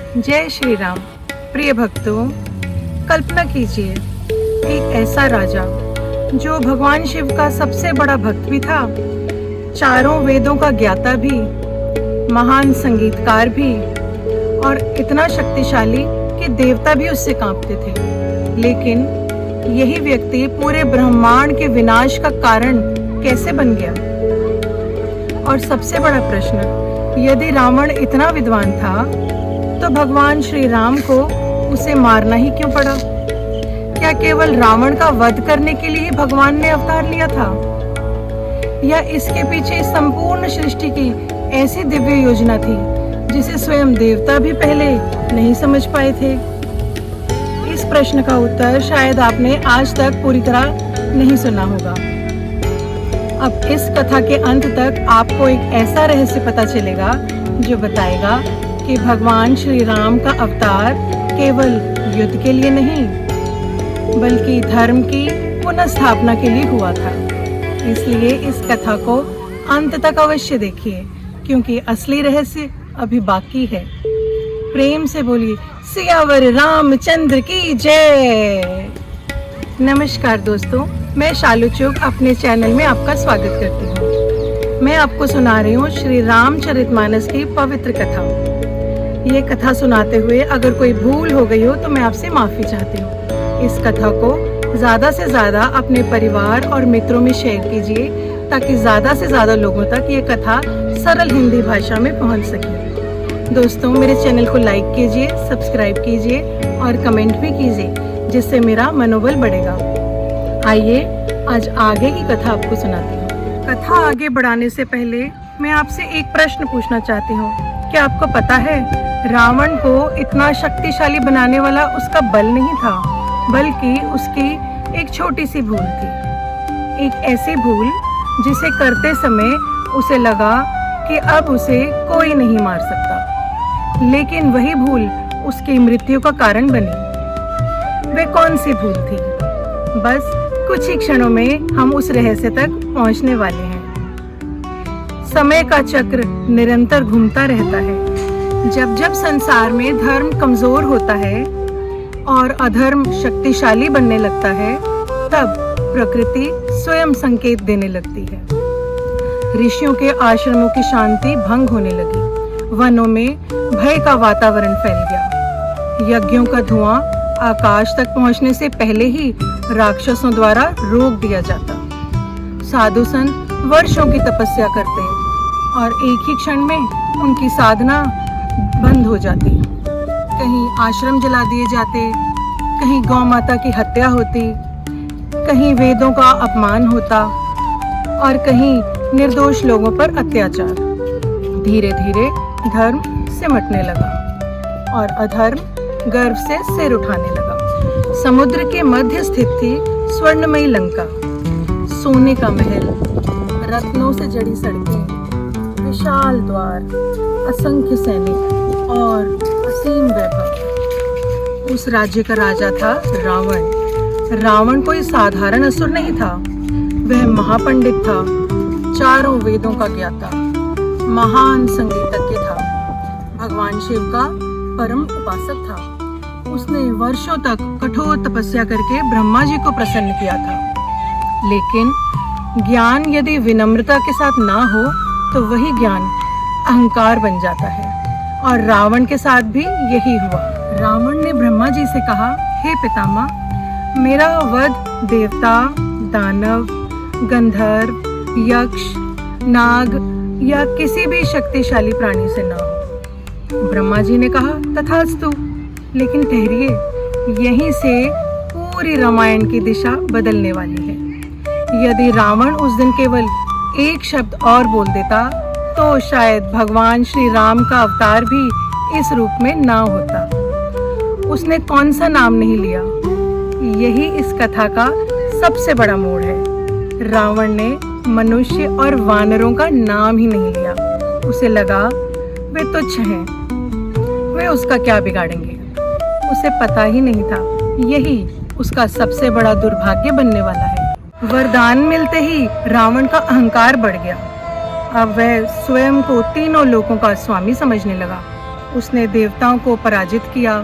जय श्री राम। प्रिय भक्तों, कल्पना कीजिए एक ऐसा राजा जो भगवान शिव का सबसे बड़ा भक्त भी था, चारों वेदों का ज्ञाता भी, महान संगीतकार भी और इतना शक्तिशाली कि देवता भी उससे कांपते थे। लेकिन यही व्यक्ति पूरे ब्रह्मांड के विनाश का कारण कैसे बन गया? और सबसे बड़ा प्रश्न, यदि रावण इतना विद्वान था तो भगवान श्री राम को उसे मारना ही क्यों पड़ा? क्या केवल रावण का वध करने के लिए ही भगवान ने अवतार लिया था, या इसके पीछे संपूर्ण सृष्टि की ऐसी दिव्य योजना थी जिसे स्वयं देवता भी पहले नहीं समझ पाए थे? इस प्रश्न का उत्तर शायद आपने आज तक पूरी तरह नहीं सुना होगा। अब इस कथा के अंत तक आपको एक ऐसा रहस्य पता चलेगा जो बताएगा कि भगवान श्री राम का अवतार केवल युद्ध के लिए नहीं, बल्कि धर्म की पुनर्स्थापना के लिए हुआ था। इसलिए इस कथा को अंत तक अवश्य देखिए, क्योंकि असली रहस्य अभी बाकी है। प्रेम से बोलिए सियावर रामचंद्र की जय। नमस्कार दोस्तों, मैं शालू चुग अपने चैनल में आपका स्वागत करती हूँ। मैं आपको सुना रही हूँ श्री रामचरितमानस की पवित्र कथा। ये कथा सुनाते हुए अगर कोई भूल हो गई हो तो मैं आपसे माफी चाहती हूँ। इस कथा को ज्यादा से ज्यादा अपने परिवार और मित्रों में शेयर कीजिए, ताकि ज्यादा से ज्यादा लोगों तक ये कथा सरल हिंदी भाषा में पहुँच सके। दोस्तों, मेरे चैनल को लाइक कीजिए, सब्सक्राइब कीजिए और कमेंट भी कीजिए, जिससे मेरा मनोबल बढ़ेगा। आइए आज आगे की कथा आपको सुनाती हूँ। कथा आगे बढ़ाने से पहले मैं आपसे एक प्रश्न पूछना चाहती हूँ। क्या आपको पता है, रावण को इतना शक्तिशाली बनाने वाला उसका बल नहीं था, बल्कि उसकी एक छोटी सी भूल थी। एक ऐसी भूल जिसे करते समय उसे लगा कि अब उसे कोई नहीं मार सकता, लेकिन वही भूल उसकी मृत्यु का कारण बनी। वे कौन सी भूल थी? बस कुछ ही क्षणों में हम उस रहस्य तक पहुंचने वाले हैं। समय का चक्र निरंतर घूमता रहता है। जब जब संसार में धर्म कमजोर होता है और अधर्म शक्तिशाली बनने लगता है, तब प्रकृति स्वयं संकेत देने लगती है। ऋषियों के आश्रमों की शांति भंग होने लगी, वनों में भय का वातावरण फैल गया, यज्ञों का धुआं आकाश तक पहुंचने से पहले ही राक्षसों द्वारा रोक दिया जाता। साधु संत वर्षों की तपस्या करते और एक ही क्षण में उनकी साधना बंद हो जाती। कहीं आश्रम जला दिए जाते, कहीं गौ माता की हत्या होती, कहीं वेदों का अपमान होता और कहीं निर्दोष लोगों पर अत्याचार। धीरे धीरे धर्म सिमटने लगा और अधर्म गर्व से सिर उठाने लगा। समुद्र के मध्य स्थित थी स्वर्णमयी लंका, सोने का महल, रत्नों से जड़ी सड़कें, विशाल द्वार, असंख्य सैनिक और असीम वैभव। उस राज्य का राजा था रावण। रावण कोई साधारण असुर नहीं था, वह महापंडित था, चारों वेदों का ज्ञाता, महान संगीतज्ञ था, भगवान शिव का परम उपासक था। उसने वर्षों तक कठोर तपस्या करके ब्रह्मा जी को प्रसन्न किया था। लेकिन ज्ञान यदि विनम्रता के साथ ना हो तो वही ज्ञान अहंकार बन जाता है, और रावण के साथ भी यही हुआ। रावण ने ब्रह्मा जी से कहा, हे पितामह, मेरा वध देवता, दानव, गंधर्व, यक्ष, नाग या किसी भी शक्तिशाली प्राणी से ना हो। ब्रह्मा जी ने कहा, तथास्तु। लेकिन ठहरिए, यहीं से पूरी रामायण की दिशा बदलने वाली है। यदि रावण उस दिन केवल एक शब्द और बोल देता तो शायद भगवान श्री राम का अवतार भी इस रूप में ना होता। उसने कौन सा नाम नहीं लिया, यही इस कथा का सबसे बड़ा मोड़ है। रावण ने मनुष्य और वानरों का नाम ही नहीं लिया। उसे लगा वे तुच्छ हैं, वे उसका क्या बिगाड़ेंगे। उसे पता ही नहीं था यही उसका सबसे बड़ा दुर्भाग्य बनने वाला है। वरदान मिलते ही रावण का अहंकार बढ़ गया। अब वह स्वयं को तीनों लोकों का स्वामी समझने लगा। उसने देवताओं को पराजित किया,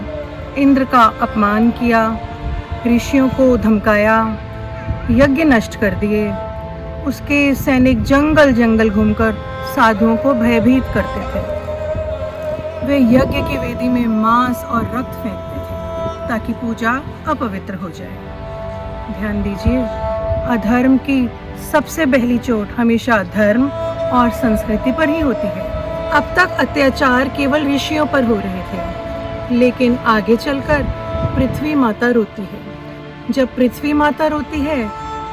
इंद्र का अपमान किया, ऋषियों को धमकाया, यज्ञ नष्ट कर दिए। उसके सैनिक जंगल जंगल घूमकर साधुओं को भयभीत करते थे। वे यज्ञ की वेदी में मांस और रक्त फेंकते थे ताकि पूजा अपवित्र हो जाए। ध्यान दीजिए, अधर्म की सबसे पहली चोट हमेशा धर्म और संस्कृति पर ही होती है। अब तक अत्याचार केवल ऋषियों पर हो रहे थे, लेकिन आगे चलकर पृथ्वी माता रोती है। जब पृथ्वी माता रोती है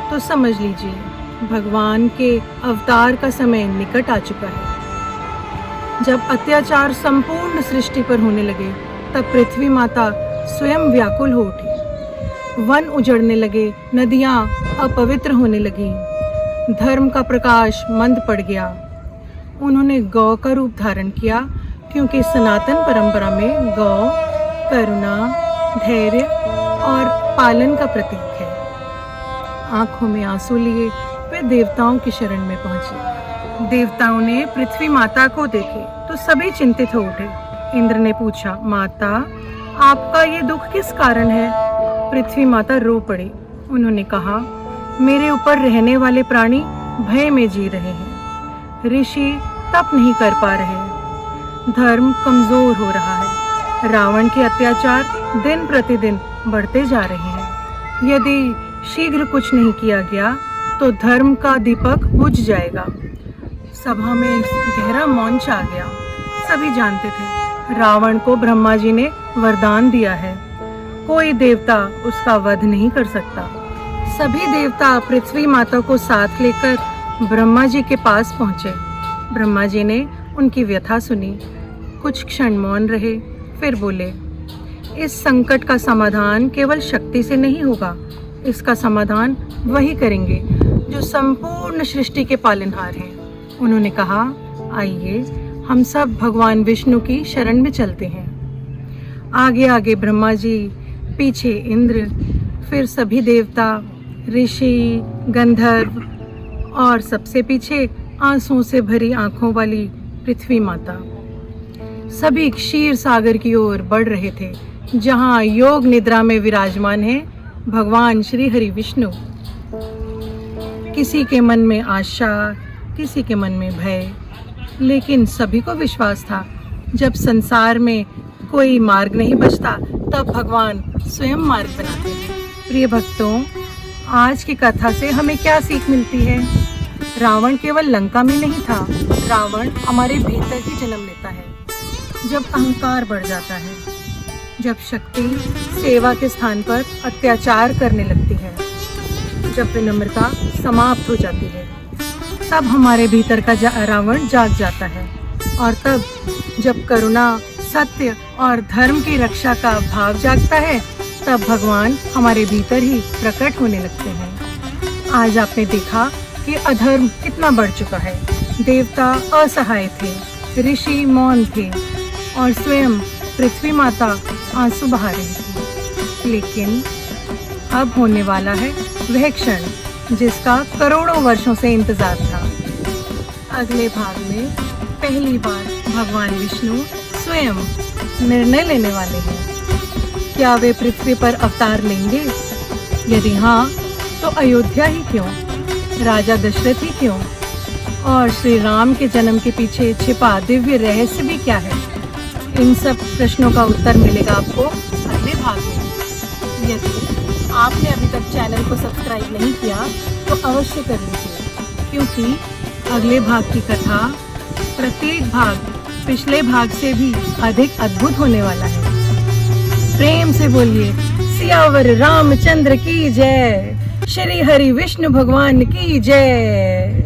तो समझ लीजिए भगवान के अवतार का समय निकट आ चुका है। जब अत्याचार संपूर्ण सृष्टि पर होने लगे तब पृथ्वी माता स्वयं व्याकुल हो उठी। वन उजड़ने लगे, नदियां अपवित्र होने लगी, धर्म का प्रकाश मंद पड़ गया। उन्होंने गौ का रूप धारण किया क्योंकि सनातन परंपरा में गौ करुणा, धैर्य और पालन का प्रतीक है। आंखों में आंसू लिए वे देवताओं की शरण में पहुंचे। देवताओं ने पृथ्वी माता को देखे तो सभी चिंतित हो उठे। इंद्र ने पूछा, माता आपका ये दुख किस कारण है? पृथ्वी माता रो पड़ी। उन्होंने कहा, मेरे ऊपर रहने वाले प्राणी भय में जी रहे हैं, ऋषि तप नहीं कर पा रहे, धर्म कमजोर हो रहा है, रावण के अत्याचार दिन प्रतिदिन बढ़ते जा रहे हैं। यदि शीघ्र कुछ नहीं किया गया तो धर्म का दीपक बुझ जाएगा। सभा में गहरा मौन छा गया। सभी जानते थे रावण को ब्रह्मा जी ने वरदान दिया है, कोई देवता उसका वध नहीं कर सकता। सभी देवता पृथ्वी माता को साथ लेकर ब्रह्मा जी के पास पहुंचे। ब्रह्मा जी ने उनकी व्यथा सुनी, कुछ क्षण मौन रहे, फिर बोले, इस संकट का समाधान केवल शक्ति से नहीं होगा, इसका समाधान वही करेंगे जो संपूर्ण सृष्टि के पालनहार हैं। उन्होंने कहा, आइए हम सब भगवान विष्णु की शरण में चलते हैं। आगे आगे ब्रह्मा जी, पीछे इंद्र, फिर सभी देवता, ऋषि, गंधर्व और सबसे पीछे आंसुओं से भरी आंखों वाली पृथ्वी माता। सभी क्षीर सागर की ओर बढ़ रहे थे जहां योग निद्रा में विराजमान है भगवान श्री हरि विष्णु। किसी के मन में आशा, किसी के मन में भय, लेकिन सभी को विश्वास था जब संसार में कोई मार्ग नहीं बचता तब भगवान स्वयं मार्ग बनाते हैं। प्रिय भक्तों, आज की कथा से हमें क्या सीख मिलती है? रावण केवल लंका में नहीं था, रावण हमारे भीतर ही जन्म लेता है। जब अहंकार बढ़ जाता है, जब शक्ति सेवा के स्थान पर अत्याचार करने लगती है, जब विनम्रता समाप्त हो जाती है, तब हमारे भीतर का रावण जाग जाता है। और तब जब करुणा, सत्य और धर्म की रक्षा का भाव जागता है, तब भगवान हमारे भीतर ही प्रकट होने लगते हैं। आज आपने देखा कि अधर्म कितना बढ़ चुका है। देवता असहाय थे, ऋषि मौन थे और स्वयं पृथ्वी माता आंसू बहा रही थी। लेकिन अब होने वाला है वह क्षण जिसका करोड़ों वर्षों से इंतजार था। अगले भाग में पहली बार भगवान विष्णु स्वयं निर्णय लेने वाले हैं। क्या वे पृथ्वी पर अवतार लेंगे? यदि हाँ, तो अयोध्या ही क्यों, राजा दशरथ ही क्यों, और श्री राम के जन्म के पीछे छिपा दिव्य रहस्य भी क्या है? इन सब प्रश्नों का उत्तर मिलेगा आपको अगले भाग में। यदि आपने अभी तक चैनल को सब्सक्राइब नहीं किया तो अवश्य कर लीजिए, क्योंकि अगले भाग की कथा प्रत्येक भाग पिछले भाग से भी अधिक अद्भुत होने वाला है। प्रेम से बोलिए सियावर रामचंद्र की जय, श्री हरि विष्णु भगवान की जय।